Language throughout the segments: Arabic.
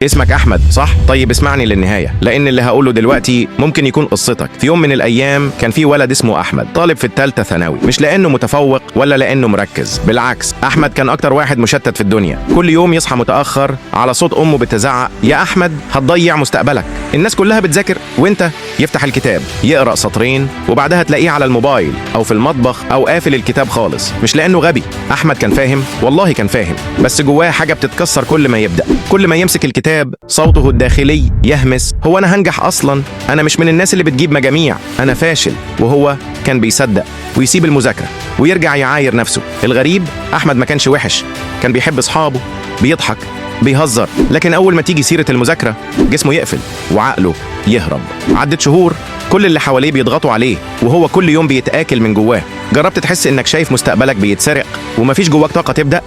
اسمك احمد صح؟ طيب اسمعني للنهايه، لان اللي هقوله دلوقتي ممكن يكون قصتك. في يوم من الايام كان في ولد اسمه احمد، طالب في الثالثه ثانوي، مش لانه متفوق ولا لانه مركز، بالعكس احمد كان اكتر واحد مشتت في الدنيا. كل يوم يصحى متاخر على صوت امه بتزعق: يا احمد هتضيع مستقبلك، الناس كلها بتذاكر وانت. يفتح الكتاب يقرا سطرين وبعدها تلاقيه على الموبايل او في المطبخ او قافل الكتاب خالص. مش لانه غبي، احمد كان فاهم، والله كان فاهم، بس جواه حاجه بتتكسر كل ما يبدا. كل ما يمسك الكتاب صوته الداخلي يهمس: هو انا هنجح اصلا؟ انا مش من الناس اللي بتجيب مجاميع، انا فاشل. وهو كان بيصدق ويسيب المذاكره ويرجع يعاير نفسه. الغريب احمد ما كانش وحش، كان بيحب اصحابه، بيضحك، بيهزر، لكن اول ما تيجي سيره المذاكره جسمه يقفل وعقله يهرب. عدت شهور، كل اللي حواليه بيضغطوا عليه وهو كل يوم بيتآكل من جواه. جربت تحس انك شايف مستقبلك بيتسرق ومفيش جواك طاقه تبدا؟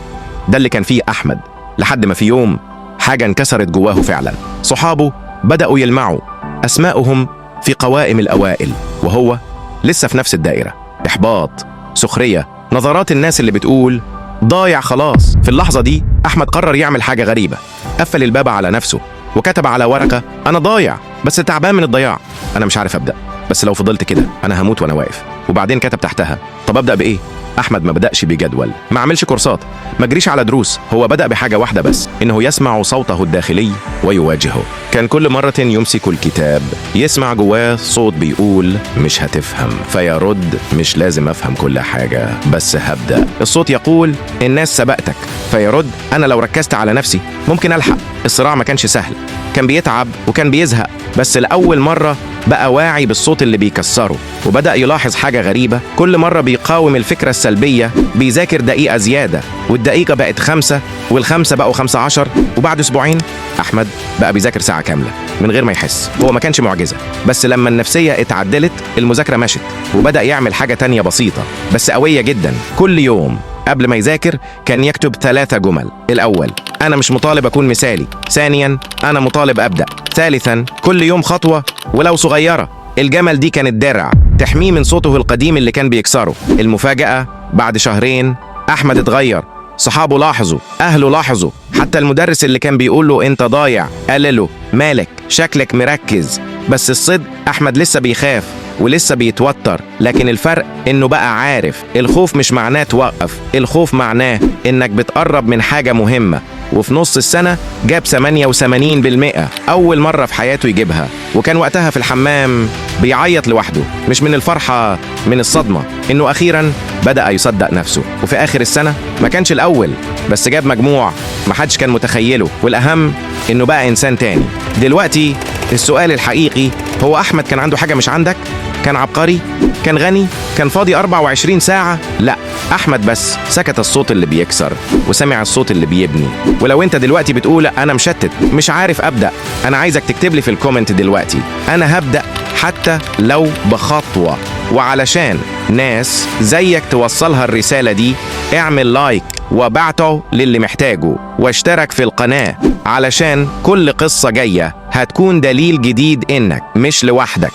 ده اللي كان فيه احمد، لحد ما في يوم حاجة انكسرت جواه فعلا. صحابه بدأوا يلمعوا، أسماؤهم في قوائم الأوائل، وهو لسه في نفس الدائرة. إحباط، سخرية، نظرات الناس اللي بتقول ضايع خلاص. في اللحظة دي أحمد قرر يعمل حاجة غريبة، قفل الباب على نفسه وكتب على ورقة: أنا ضايع بس تعبان من الضياع، أنا مش عارف أبدأ، بس لو فضلت كده أنا هموت وأنا واقف. وبعدين كتب تحتها: طب أبدأ بإيه؟ أحمد ما بدأش بجدول، ما عملش كورسات، ما جريش على دروس، هو بدأ بحاجة واحدة بس: إنه يسمع صوته الداخلي ويواجهه. كان كل مرة يمسك الكتاب يسمع جواه صوت بيقول: مش هتفهم، فيرد: مش لازم أفهم كل حاجة، بس هبدأ. الصوت يقول: الناس سبقتك، فيرد: أنا لو ركزت على نفسي ممكن ألحق. الصراع ما كانش سهل، كان بيتعب وكان بيزهق، بس لأول مرة بقى واعي بالصوت اللي بيكسره، وبدأ يلاحظ حاجة غريبة: كل مرة بيقاوم الفكرة السلبية بيذاكر دقيقة زيادة، والدقيقة بقت 5 والخمسة بقوا 15، وبعد أسبوعين أحمد بقى بيذاكر ساعة كاملة من غير ما يحس. هو ما كانش معجزة، بس لما النفسية اتعدلت المذاكرة مشت، وبدأ يعمل حاجة تانية بسيطة بس قوية جدا. كل يوم قبل ما يذاكر كان يكتب 3 جمل: الأول: أنا مش مطالب أكون مثالي. ثانياً: أنا مطالب أبدأ. ثالثاً: كل يوم خطوة ولو صغيرة. الجمل دي كانت درع تحميه من صوته القديم اللي كان بيكسره. المفاجأة: بعد شهرين أحمد اتغير، صحابه لاحظوا، أهله لاحظوا، حتى المدرس اللي كان بيقول له أنت ضايع قال له: مالك، شكلك مركز. بس الصدق أحمد لسه بيخاف ولسه بيتوتر، لكن الفرق إنه بقى عارف الخوف مش معناه توقف، الخوف معناه إنك بتقرب من حاجة مهمة. وفي نص السنة جاب 88%، أول مرة في حياته يجيبها، وكان وقتها في الحمام بيعيط لوحده، مش من الفرحة، من الصدمة إنه أخيراً بدأ يصدق نفسه. وفي آخر السنة ما كانش الأول، بس جاب مجموع محدش كان متخيله، والأهم إنه بقى إنسان تاني. دلوقتي السؤال الحقيقي هو: أحمد كان عنده حاجة مش عندك؟ كان عبقري؟ كان غني؟ كان فاضي 24 ساعة؟ لا، أحمد بس سكت الصوت اللي بيكسر وسمع الصوت اللي بيبني. ولو أنت دلوقتي بتقول أنا مشتت، مش عارف أبدأ، أنا عايزك تكتب لي في الكومنت دلوقتي: أنا هبدأ حتى لو بخطوة. وعلشان ناس زيك توصلها الرسالة دي، اعمل لايك وبعته للي محتاجه، واشترك في القناة، علشان كل قصة جاية هتكون دليل جديد إنك مش لوحدك.